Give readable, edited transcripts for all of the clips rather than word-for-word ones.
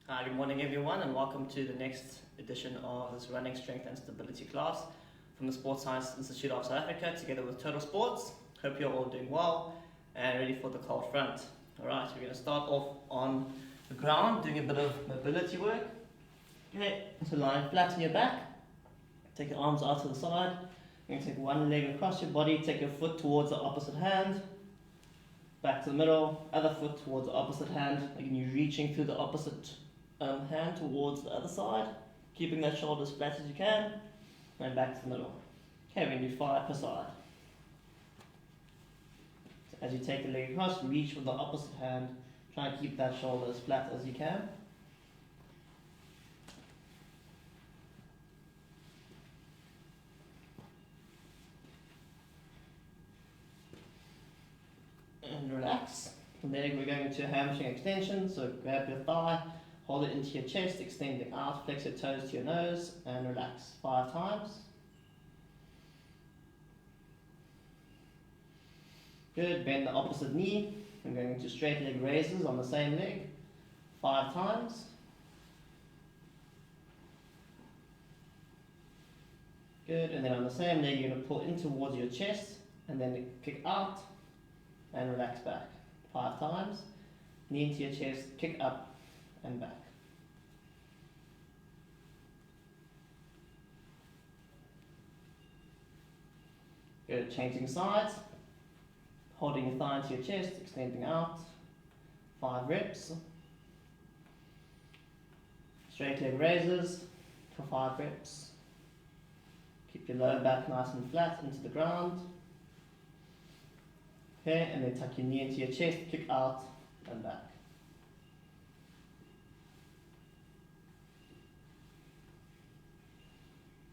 Good morning everyone, and welcome to the next edition of this running strength and stability class from the Sports Science Institute of South Africa together with Totalsports. Hope you're all doing well and ready for the cold front. Alright, we're going to start off on the ground doing a bit of mobility work. Okay, so lying flat on your back, take your arms out to the side. You're going to take one leg across your body, take your foot towards the opposite hand, back to the middle, other foot towards the opposite hand. Again, you're reaching through the opposite hand towards the other side, keeping that shoulder as flat as you can, and back to the middle. Okay, we're going to do 5 per side. So as you take the leg across, reach with the opposite hand, try and keep that shoulder as flat as you can. And relax. From there we're going into a hamstring extension, so grab your thigh, hold it into your chest, extending out, flex your toes to your nose, and relax 5 times. Good, bend the opposite knee. I'm going into straight leg raises on the same leg, 5 times. Good, and then on the same leg you're going to pull in towards your chest, and then kick out, and relax back 5 times. Knee into your chest, kick up, and back. Good, changing sides. Holding your thigh into your chest, extending out. 5 reps. Straight leg raises for 5 reps. Keep your lower back nice and flat into the ground. Okay, and then tuck your knee into your chest, kick out, and back.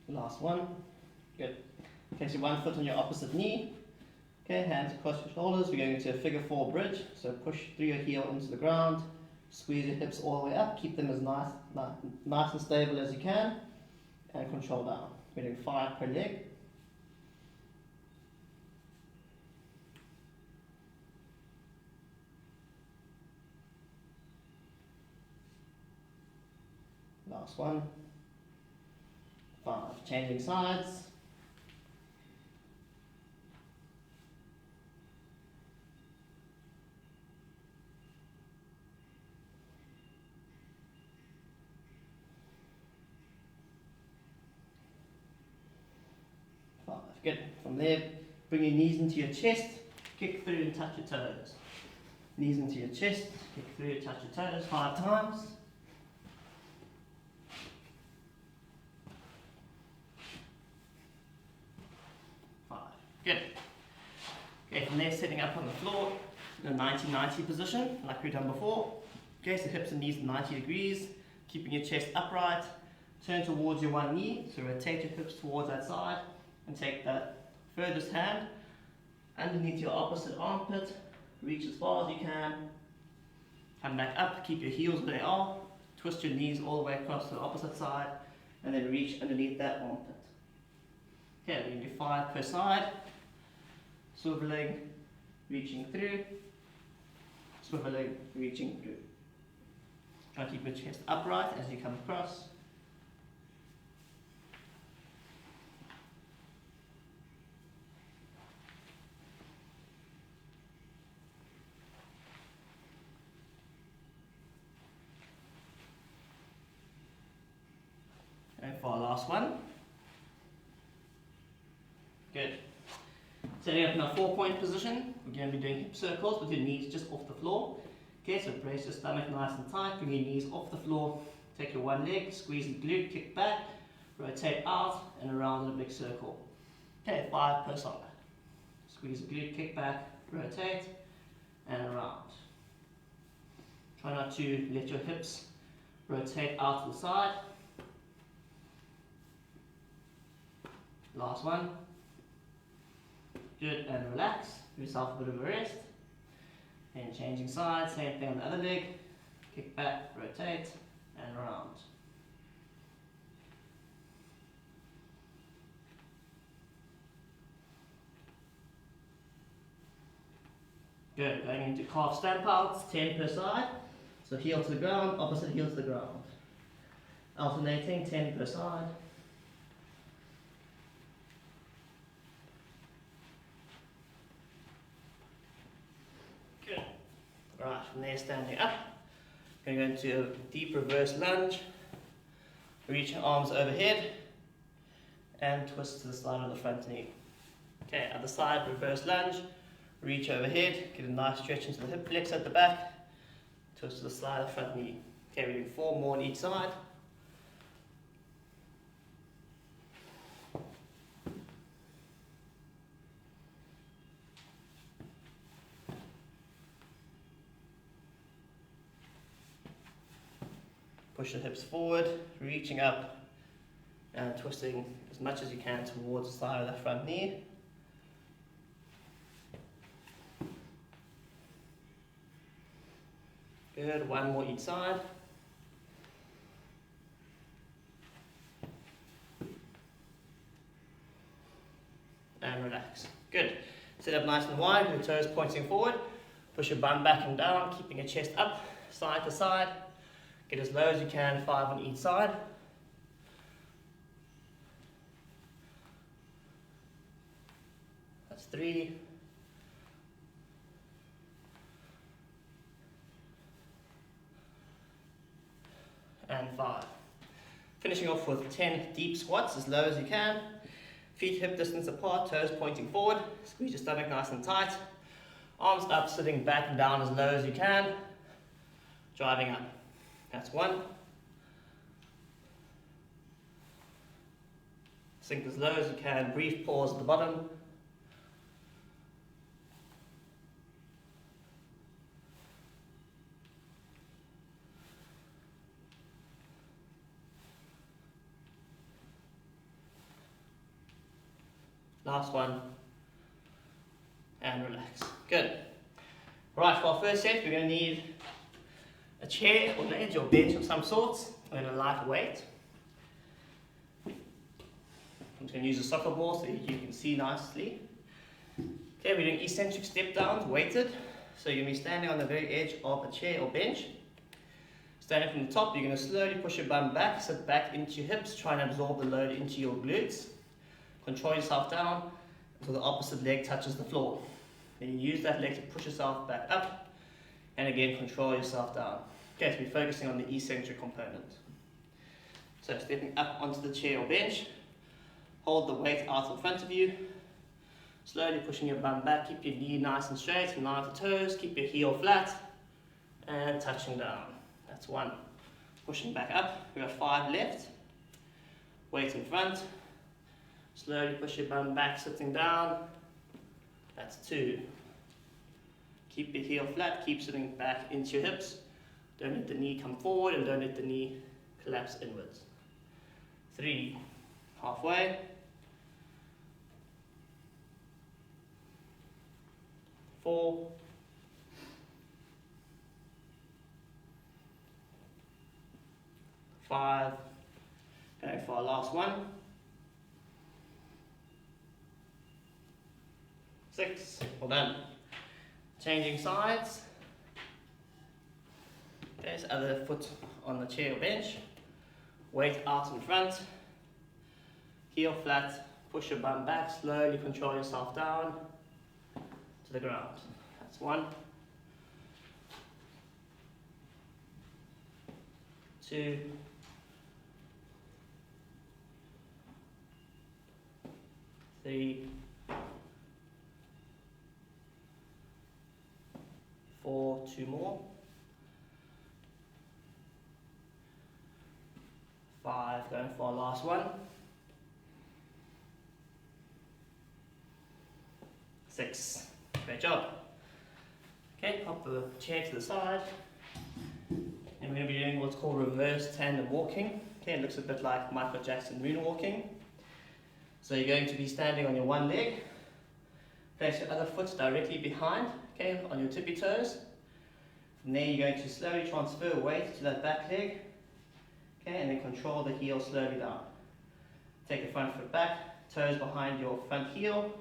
Last one. Good. Okay, so one foot on your opposite knee. Okay, hands across your shoulders. We're going into a figure 4 bridge. So push through your heel into the ground. Squeeze your hips all the way up. Keep them as nice and stable as you can. And control down. We're doing 5 per leg. Last one. 5. Changing sides. Good. From there, bring your knees into your chest, kick through and touch your toes. Knees into your chest, kick through and touch your toes 5 times. Good. Okay, from there, sitting up on the floor in a 90-90 position, like we've done before. Okay, so hips and knees 90 degrees, keeping your chest upright. Turn towards your one knee, so rotate your hips towards that side, and take that furthest hand underneath your opposite armpit. Reach as far as you can. Come back up, keep your heels where they are. Twist your knees all the way across to the opposite side, and then reach underneath that armpit. Okay, we're going to do 5 per side. Swiveling, reaching through, swiveling, reaching through. Try to keep your chest upright as you come across. And for our last one. Good. Setting up in our 4-point position, we're going to be doing hip circles with your knees just off the floor. Okay, so brace your stomach nice and tight, bring your knees off the floor, take your one leg, squeeze the glute, kick back, rotate out and around in a big circle. Okay, 5 per side. Squeeze the glute, kick back, rotate and around. Try not to let your hips rotate out to the side. Last one. Good, and relax. Give yourself a bit of a rest. And changing sides, same thing on the other leg. Kick back, rotate, and around. Good, going into calf stamp outs, 10 per side. So heel to the ground, opposite heel to the ground. Alternating 10 per side. Good. Right, from there standing up, going to go into a deep reverse lunge. Reach your arms overhead and twist to the side of the front knee. Okay, other side, reverse lunge, reach overhead, get a nice stretch into the hip flex at the back, twist to the side of the front knee. Okay, we're doing 4 more on each side. Push the hips forward, reaching up and twisting as much as you can towards the side of the front knee. Good, 1 more each side. And relax. Good. Sit up nice and wide, your toes pointing forward. Push your bum back and down, keeping your chest up, side to side. Get as low as you can, 5 on each side. That's 3. And 5. Finishing off with 10 deep squats as low as you can. Feet hip distance apart, toes pointing forward. Squeeze your stomach nice and tight. Arms up, sitting back and down as low as you can. Driving up. That's 1. Sink as low as you can. Brief pause at the bottom. Last one. And relax. Good. Right, for our first set, we're going to need a chair or ledge or bench of some sorts and a lighter weight. I'm just going to use a soccer ball so you can see nicely. Okay, we're doing eccentric step downs, weighted. So you're going to be standing on the very edge of a chair or bench. Standing from the top, you're going to slowly push your bum back, sit back into your hips, try and absorb the load into your glutes. Control yourself down until the opposite leg touches the floor. Then you use that leg to push yourself back up, and again control yourself down. Okay, so we're focusing on the eccentric component. So stepping up onto the chair or bench, hold the weight out in front of you, slowly pushing your bum back, keep your knee nice and straight, in line with the toes, keep your heel flat, and touching down. That's 1. Pushing back up, we got 5 left, weight in front, slowly push your bum back, sitting down, that's 2. Keep your heel flat, keep sitting back into your hips. Don't let the knee come forward and don't let the knee collapse inwards. 3. Halfway. 4. 5. Going for our last one. 6. Well done. Changing sides. Okay, so other foot on the chair or bench. Weight out in front. Heel flat. Push your bum back. Slowly control yourself down to the ground. That's 1. 2. 3. 4, 2 more. 5, going for our last one. 6. Great job. Okay, pop the chair to the side. And we're going to be doing what's called reverse tandem walking. Okay, it looks a bit like Michael Jackson moonwalking. So you're going to be standing on your one leg. Place your other foot directly behind, okay, on your tippy toes. From there you're going to slowly transfer weight to that back leg, okay, and then control the heel slowly down. Take the front foot back, toes behind your front heel,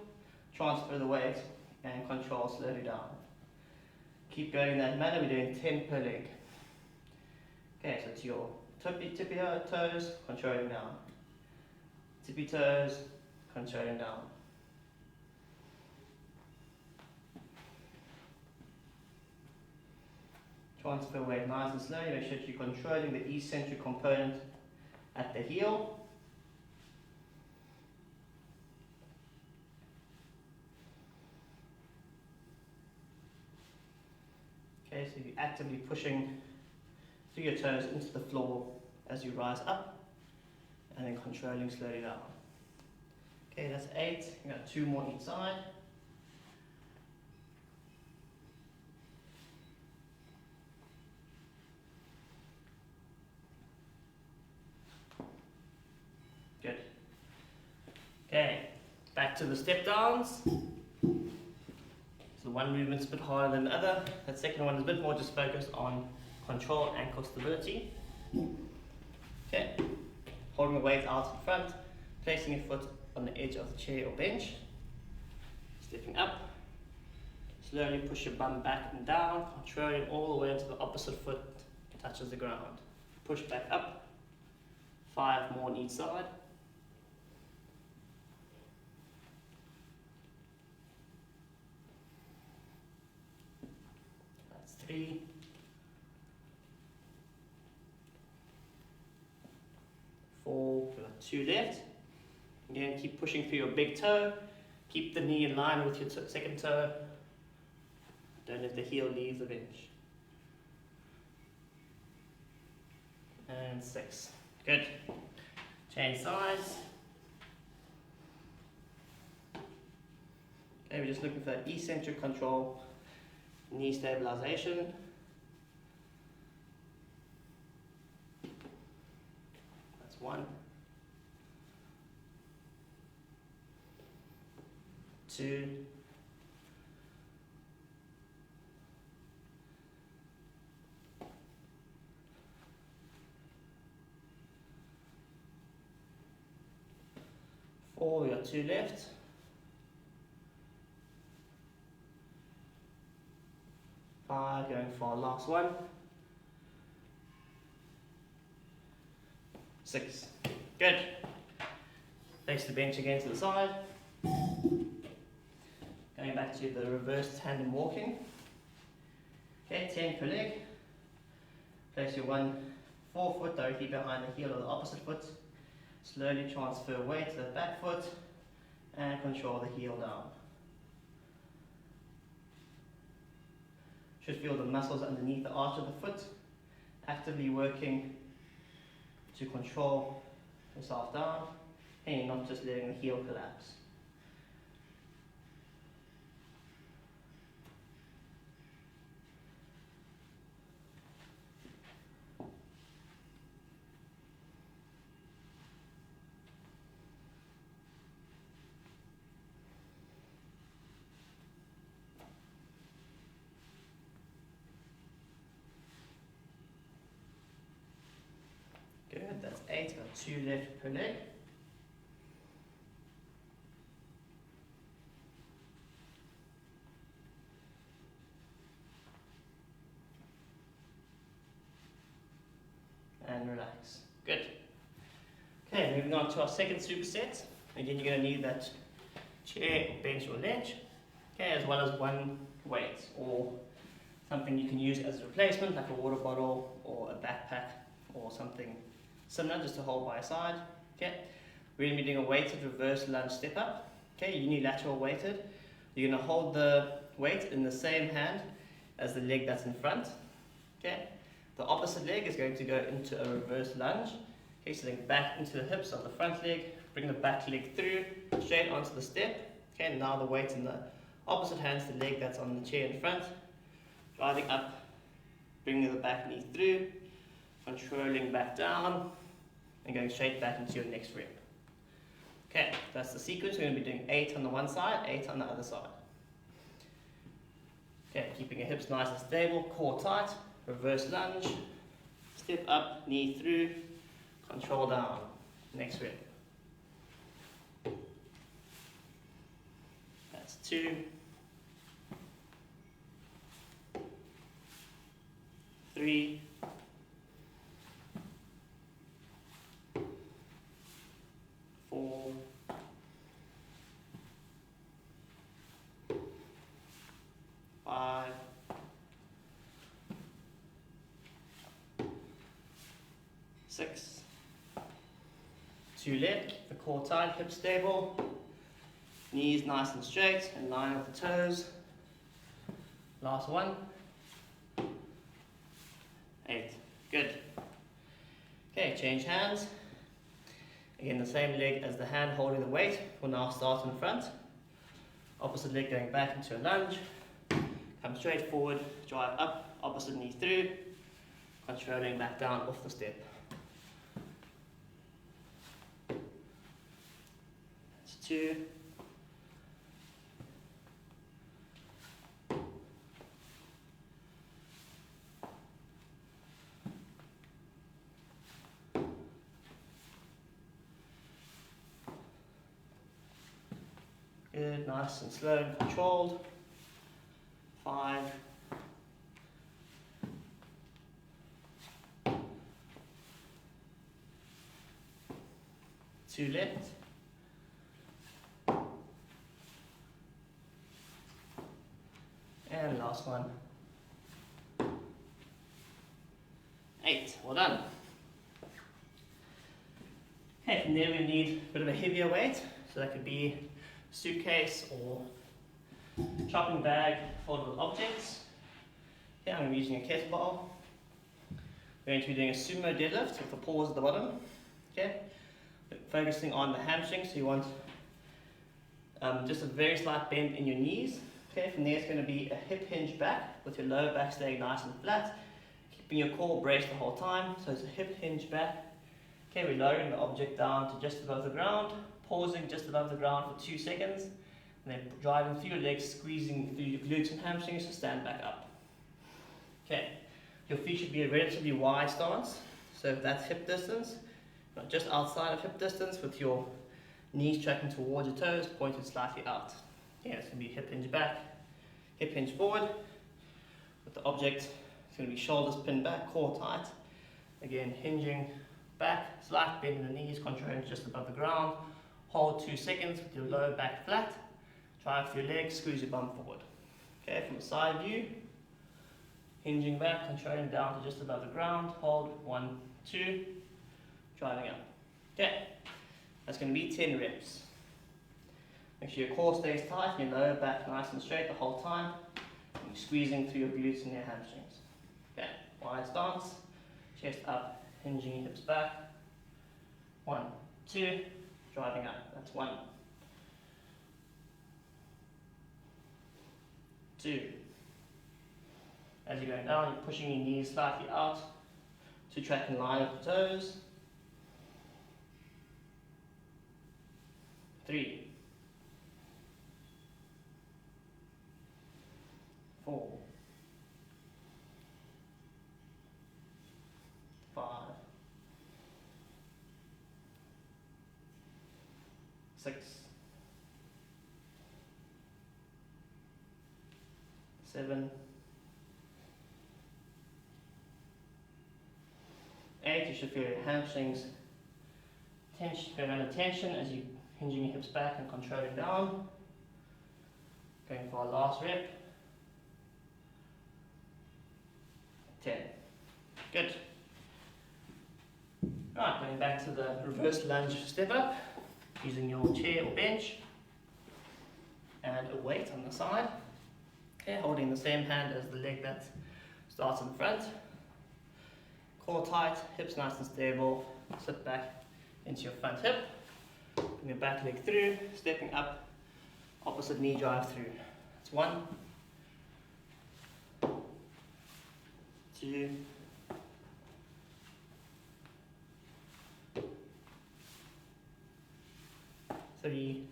transfer the weight and control slowly down. Keep going in that manner, we're doing 10 per leg. Okay, so to your tippy toes, controlling down. Tippy toes, controlling down. Transfer weight nice and slowly. Make sure you're controlling the eccentric component at the heel. Okay, so you're actively pushing through your toes into the floor as you rise up, and then controlling slowly down. Okay, that's 8. You got 2 more each side. Good. Okay, back to the step downs. So one movement's a bit harder than the other. That second one is a bit more just focused on control, ankle stability. Okay, holding the weight out in front, placing your foot on the edge of the chair or bench, stepping up, slowly push your bum back and down, controlling all the way until the opposite foot touches the ground. Push back up, 5 more on each side. That's 3. 4, we've got 2 left. Again, keep pushing through your big toe. Keep the knee in line with your second toe. Don't let the heel leave the bench. And 6. Good. Change size. Okay, we're just looking for that eccentric control, knee stabilization. That's 1. 2. 4, we got 2 left. 5, going for our last one. 6. Good. Place the bench again to the side. Going back to the reverse tandem walking. Okay, 10 per leg. Place your 1 forefoot directly behind the heel of the opposite foot. Slowly transfer weight to the back foot and control the heel down. Should feel the muscles underneath the arch of the foot, actively working to control yourself down, and you're not just letting the heel collapse. Good, that's 8, got 2 left per leg. And relax. Good. Okay, moving on to our second superset. Again, you're going to need that chair, bench or ledge, okay, as well as 1 weight or something you can use as a replacement, like a water bottle or a backpack or something similar, just to hold by your side. Okay, we're going to be doing a weighted reverse lunge step up. Okay, unilateral weighted. You're going to hold the weight in the same hand as the leg that's in front. Okay, the opposite leg is going to go into a reverse lunge. Okay, so then back into the hips of the front leg, bring the back leg through, straight onto the step. Okay, now the weight in the opposite hand is the leg that's on the chair in front. Driving up, bringing the back knee through, controlling back down, and going straight back into your next rep. Okay, that's the sequence. We're going to be doing 8 on the one side, 8 on the other side. Okay, keeping your hips nice and stable, core tight, reverse lunge, step up, knee through, control down, next rep. That's 2, 3, 6. 2 left, keep the core tight, hips stable, knees nice and straight, in line with the toes. Last one. 8. Good. Okay, change hands. Again, the same leg as the hand holding the weight will now start in front. Opposite leg going back into a lunge. Come straight forward, drive up, opposite knee through, controlling back down off the step. That's 2. Good, nice and slow and controlled. 5. 2 left. And last one. 8. Well done. Okay, from there we need a bit of a heavier weight. So that could be a suitcase or shopping bag filled with objects. Okay, I'm using a kettlebell. We're going to be doing a sumo deadlift with the paws at the bottom. Okay, focusing on the hamstrings. So you want just a very slight bend in your knees. Okay, from there it's going to be a hip hinge back with your lower back staying nice and flat, keeping your core braced the whole time. So it's a hip hinge back. Okay, we're lowering the object down to just above the ground, pausing just above the ground for 2 seconds, and then driving through your legs, squeezing through your glutes and hamstrings to stand back up. Okay, your feet should be a relatively wide stance, so if that's hip distance, not just outside of hip distance with your knees tracking towards your toes, pointed slightly out. Yeah, it's going to be hip hinge back, hip hinge forward, with the object, it's going to be shoulders pinned back, core tight, again hinging back, slight bend in the knees, controlling just above the ground, hold 2 seconds with your lower back flat, drive through your legs, squeeze your bum forward. Okay, from a side view, hinging back, controlling down to just above the ground, hold 1, 2, driving up. Okay, that's going to be 10 reps. Make sure your core stays tight and your lower back nice and straight the whole time, and you're squeezing through your glutes and your hamstrings. Okay, wide stance, chest up, hinging your hips back. 1, 2, driving up. That's 1, 2. As you're going down, you're pushing your knees slightly out to track in line with the toes. 3, 4, 5, 6, 7, 8. You should feel your hamstrings going under tension as you hinging your hips back and controlling down. Going for our last rep. 10. Good. Right, going back to the reverse lunge step up, using your chair or bench and a weight on the side. Okay, holding the same hand as the leg that starts in front. Core tight, hips nice and stable. Sit back into your front hip. Bring your back leg through, stepping up, opposite knee drive through. That's 1, 2, 3,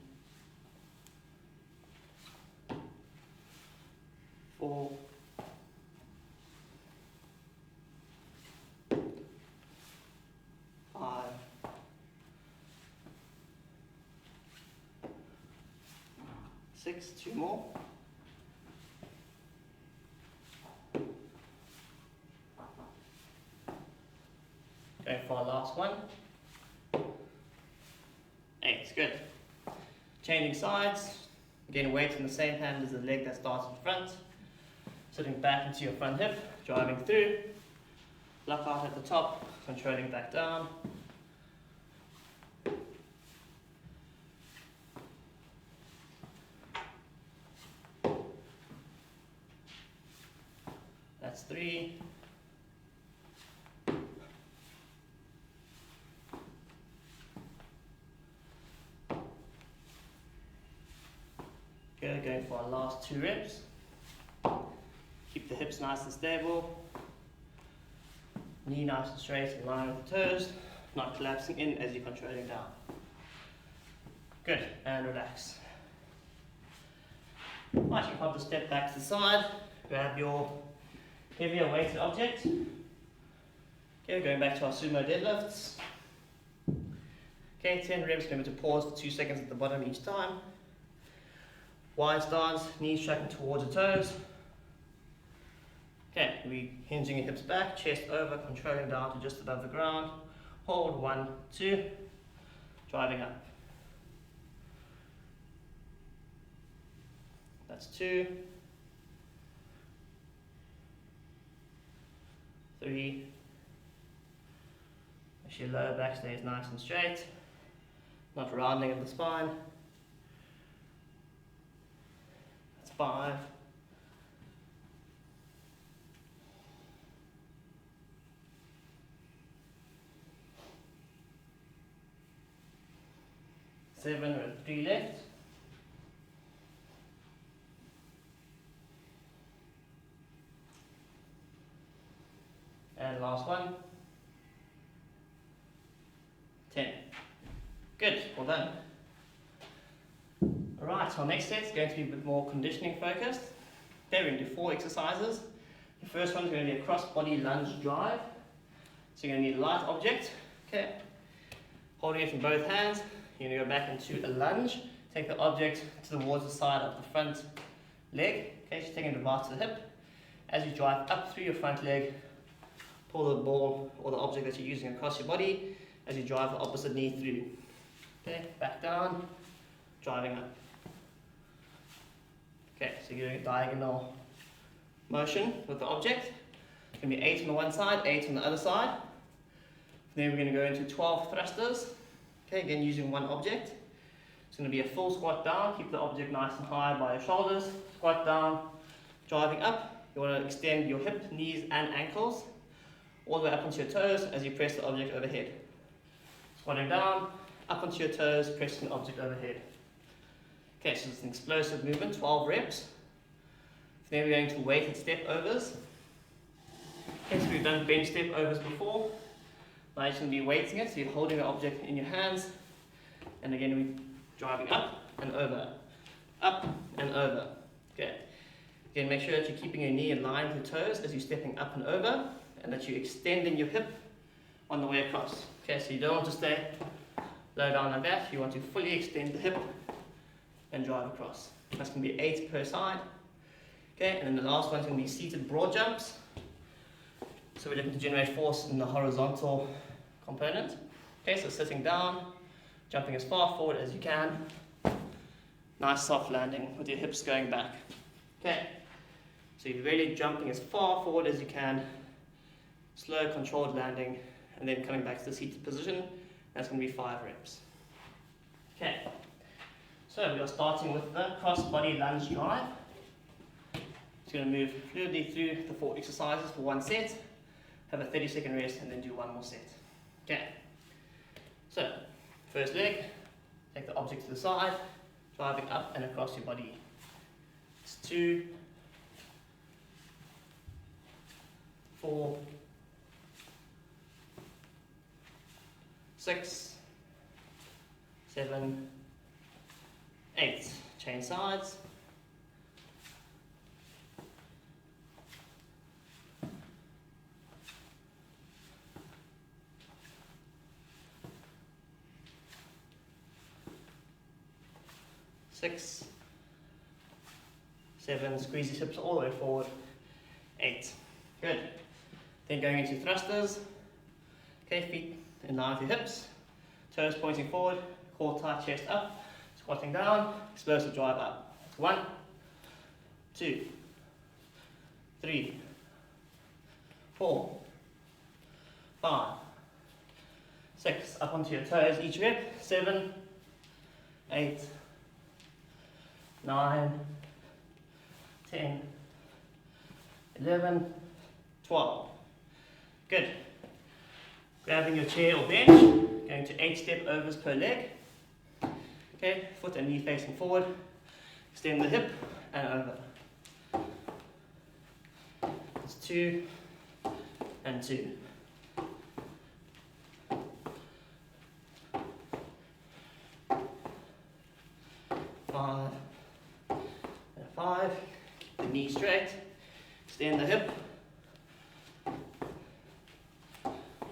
4, 5, 6, 2 more. Going for our last one. 8, good. Changing sides. Again, weight in the same hand as the leg that starts in front. Sitting back into your front hip, driving through. Lock out at the top, controlling back down. That's 3. Good, going for our last 2 reps. Keep the hips nice and stable. Knee nice and straight in line with the toes, not collapsing in as you're controlling down. Good, and relax. Right, you can just step back to the side, grab your heavier weighted object. Okay, going back to our Sumo Deadlifts. Okay, 10 reps, remember to pause for 2 seconds at the bottom each time. Wide stance, knees tracking towards the toes. Okay, we're hinging your hips back, chest over, controlling down to just above the ground. Hold, 1, 2, driving up. That's 2, 3. Make sure your lower back stays nice and straight, not rounding of the spine. That's 5. 7 or 3 left. And last one. 10. Good, well done. Alright, so our next set is going to be a bit more conditioning focused. Okay, we're going to do 4 exercises. The first one is going to be a crossbody lunge drive. So you're going to need a light object. Okay, holding it in both hands. You're going to go back into a lunge. Take the object towards the side of the front leg. Okay, so taking it right to the hip. As you drive up through your front leg, pull the ball or the object that you're using across your body as you drive the opposite knee through. Okay, back down, driving up. Okay, so you're doing a diagonal motion with the object. It's going to be 8 on the one side, 8 on the other side. Then we're going to go into 12 thrusters. Okay, again using one object. It's going to be a full squat down, keep the object nice and high by your shoulders. Squat down, driving up. You want to extend your hip, knees and ankles all the way up onto your toes as you press the object overhead. Squatting down, up onto your toes, pressing the object overhead. Okay, so it's an explosive movement, 12 reps. Then we're going to weighted step overs. Okay, so we've done bench step overs before. Now you're going to be weighting it, so you're holding the object in your hands, and again we're driving up and over, up and over. Okay. Again, make sure that you're keeping your knee in line with your toes as you're stepping up and over, and that you're extending your hip on the way across. Okay, so you don't want to stay low down like that. You want to fully extend the hip and drive across. That's going to be 8 per side. Okay, and then the last one's going to be seated broad jumps. So we're looking to generate force in the horizontal component. Okay, so sitting down, jumping as far forward as you can. Nice soft landing with your hips going back. Okay, so you're really jumping as far forward as you can. Slow, controlled landing, and then coming back to the seated position. That's going to be 5 reps. Okay, so we are starting with the cross-body lunge drive. It's going to move fluidly through the 4 exercises for 1 set. Have a 30-second rest and then do 1 more set. Okay, so first leg, take the object to the side, driving up and across your body. It's 2, 4, 6, 7, 8. Change sides. 6, 7, squeeze your hips all the way forward. 8. Good. Then going into thrusters. Okay, feet in line with your hips. Toes pointing forward, core tight, chest up. Squatting down, explosive drive up. 1, 2, 3, 4, 5, 6, up onto your toes each rep, 7, 8, 9, 10, 11, 12. Good. Grabbing your chair or bench, going to 8 step overs per leg. Okay, foot and knee facing forward, extend the hip and over. It's 2 and 2. 5 and 5. Keep the knee straight, extend the hip.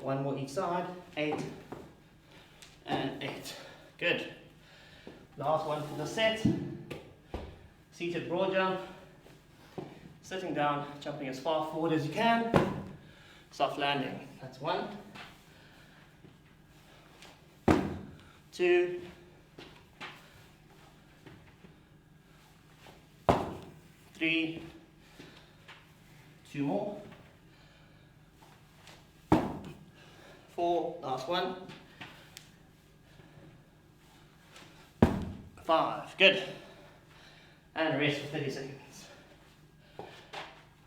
1 more each side, 8 and 8. Good. Last one for the set. Seated broad jump. Sitting down, jumping as far forward as you can. Soft landing. That's 1, 2, 3, 2 more. 4, last one. 5, good. And rest for 30 seconds.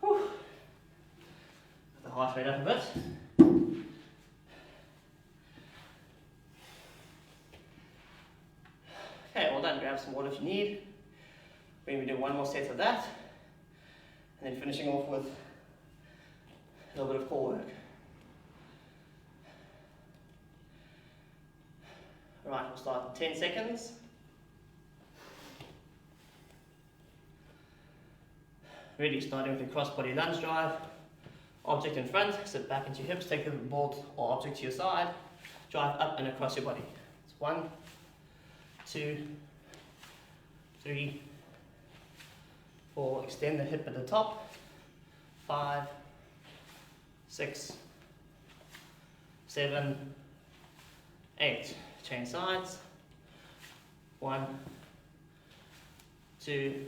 Whew. The heart rate up a bit. Okay, well done. Grab some water if you need. We're going to do 1 more set of that. And then finishing off with a little bit of core work. Right, we'll start in 10 seconds. Ready, starting with a crossbody lunge drive. Object in front, sit back into your hips, take the board or object to your side, drive up and across your body. It's 1, 2, 3, 4, extend the hip at the top, 5, 6, 7, 8. Change sides. 1, 2,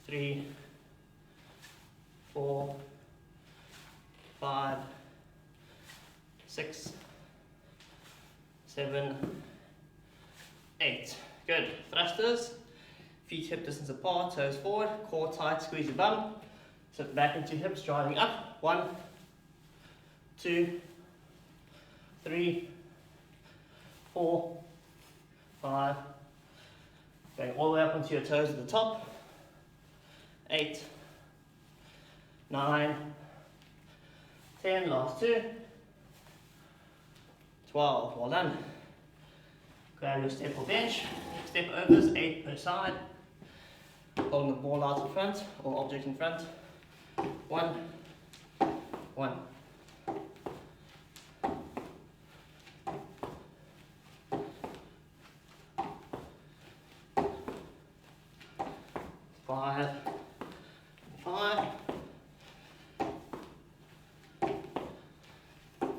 3, 4, 5, 6, 7, 8. Good. Thrusters. Feet hip distance apart, toes forward, core tight, squeeze your bum. Sit back into hips, driving up. 1, 2, 3, 4, 5. Going all the way up onto your toes at the top. 8, 9, 10, last 2, 12, well done. Grab your step or bench, step overs, 8 per side. Holding the ball out in front or object in front. 1, 1. 5, 5.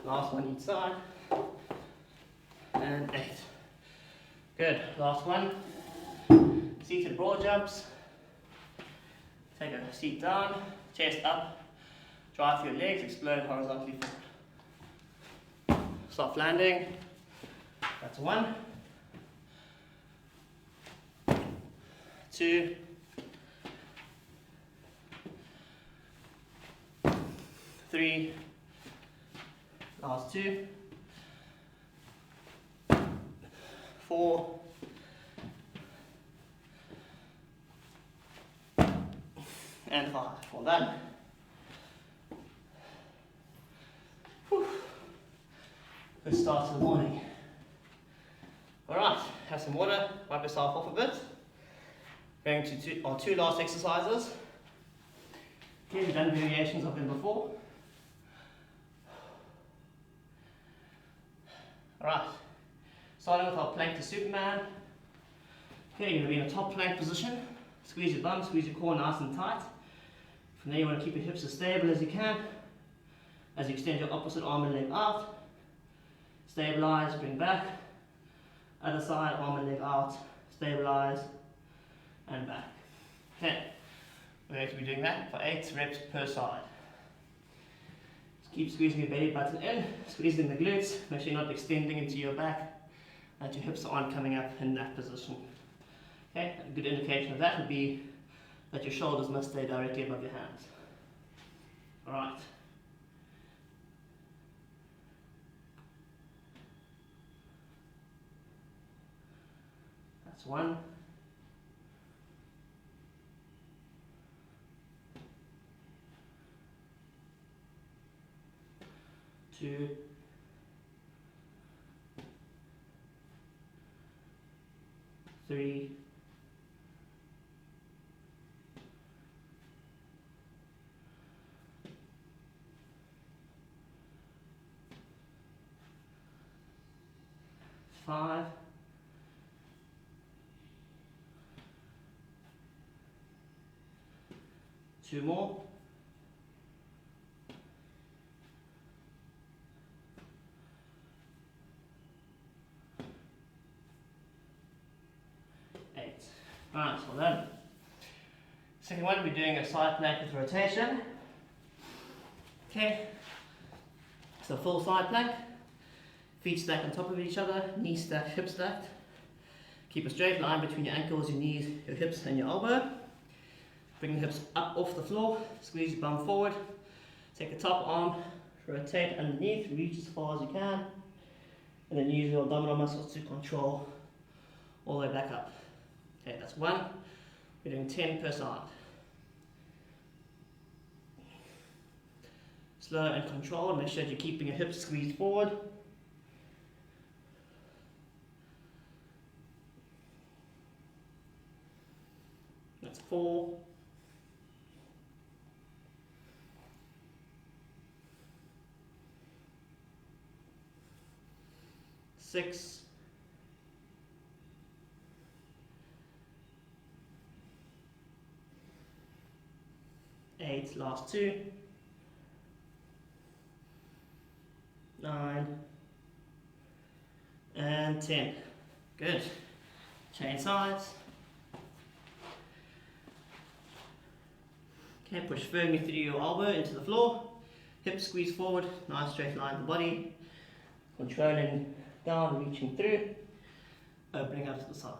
Last one each side. And 8. Good. Last one. Seated broad jumps. Take a seat down, chest up, drive your legs, explode horizontally forward. Soft landing. That's 1, 2, 3, last 2, 4, and 5. Well done. Whew. Good start to the morning. Alright, have some water, wipe yourself off a bit. Going to our 2 last exercises. Here we've done variations of them before. Alright, starting with our plank to Superman. Here you're going to be in a top plank position. Squeeze your bum, squeeze your core nice and tight. From there you want to keep your hips as stable as you can. As you extend your opposite arm and leg out. Stabilize, bring back. Other side, arm and leg out. Stabilize, and back. Okay, we're going to be doing that for 8 reps per side. Just Keep squeezing your belly button in, squeezing the glutes, make sure you're not extending into your back, and your hips aren't coming up in that position. Okay, a good indication of that would be that your shoulders must stay directly above your hands. Alright. That's 1. 2. 3. 5. 2 more. 8. Alright, well done. Second one, we're doing a side plank with rotation. Okay, so full side plank. Feet stacked on top of each other, knees stacked, hips stacked. Keep a straight line between your ankles, your knees, your hips and your elbow. Bring the hips up off the floor, squeeze your bum forward. Take the top arm, rotate underneath, reach as far as you can. And then use your abdominal muscles to control all the way back up. Okay, that's 1. We're doing 10 per side. Slow and controlled, make sure you're keeping your hips squeezed forward. That's 4. 6. 8, last 2. 9 and 10. Good. Change sides. Okay, push firmly through your elbow into the floor. Hips squeeze forward, nice straight line of the body. Controlling down, reaching through, opening up to the side.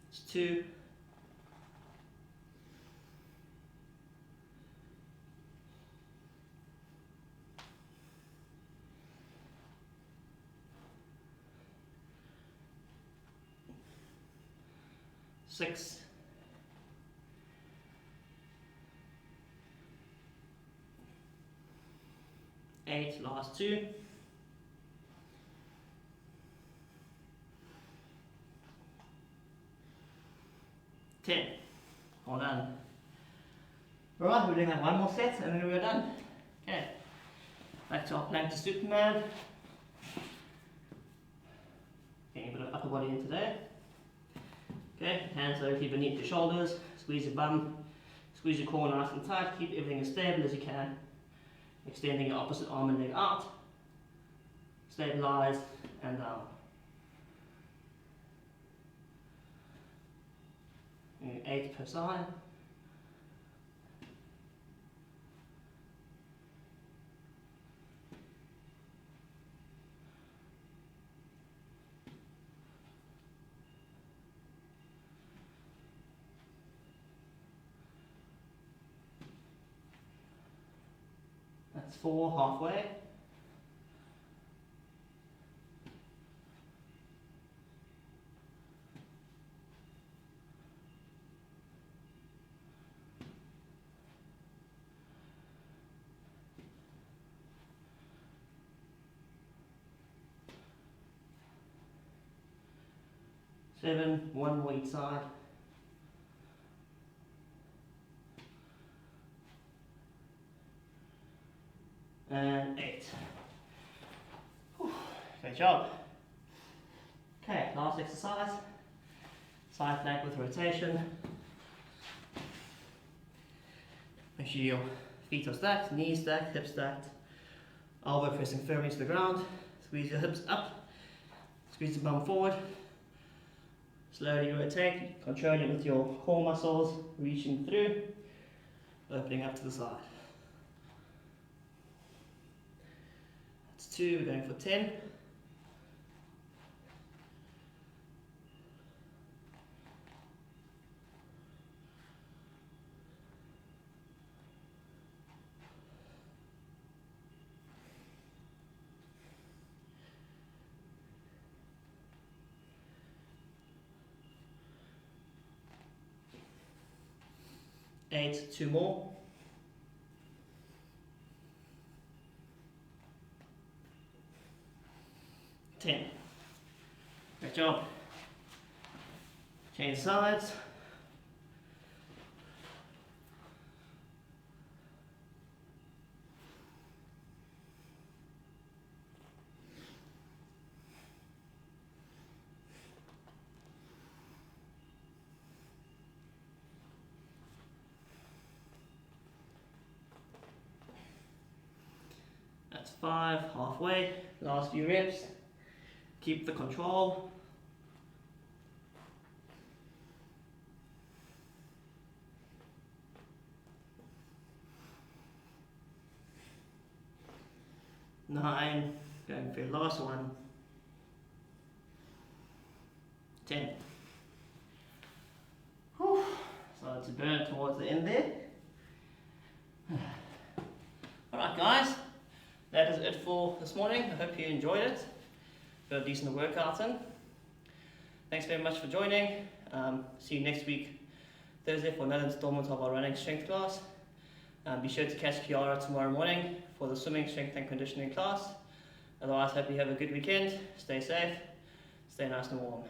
It's 2. 6. 8, last 2. 10. Well done. Alright, we're doing like one more set and then we're done. Okay. Back to our plank to Superman. Getting a bit of upper body in today. Okay, hands directly beneath your shoulders, squeeze your bum, squeeze your core nice and tight, keep everything as stable as you can. Extending your opposite arm and leg out. Stabilize and down. 8 per side. That's 4 halfway. Seven, one more each side. And 8. Whew, great job. Okay, last exercise. Side plank with rotation. Make sure your feet are stacked, knees stacked, hips stacked. Elbow pressing firmly to the ground. Squeeze your hips up. Squeeze the bum forward. Slowly rotate, controlling with your core muscles, reaching through. opening up to the side. That's 2, we're going for 10. Eight, 2 more. 10. Great job. Change sides. That's 5, halfway, last few reps. Keep the control. Nine, going for your last one. 10. Whew. Started to burn towards the end there. Alright guys, that is it for this morning. I hope you enjoyed it. Got a decent workout in. Thanks very much for joining. See you next week, Thursday, for another installment of our running strength class. Be sure to catch Kiara tomorrow morning for the swimming strength and conditioning class. Otherwise, hope you have a good weekend. Stay safe, stay nice and warm.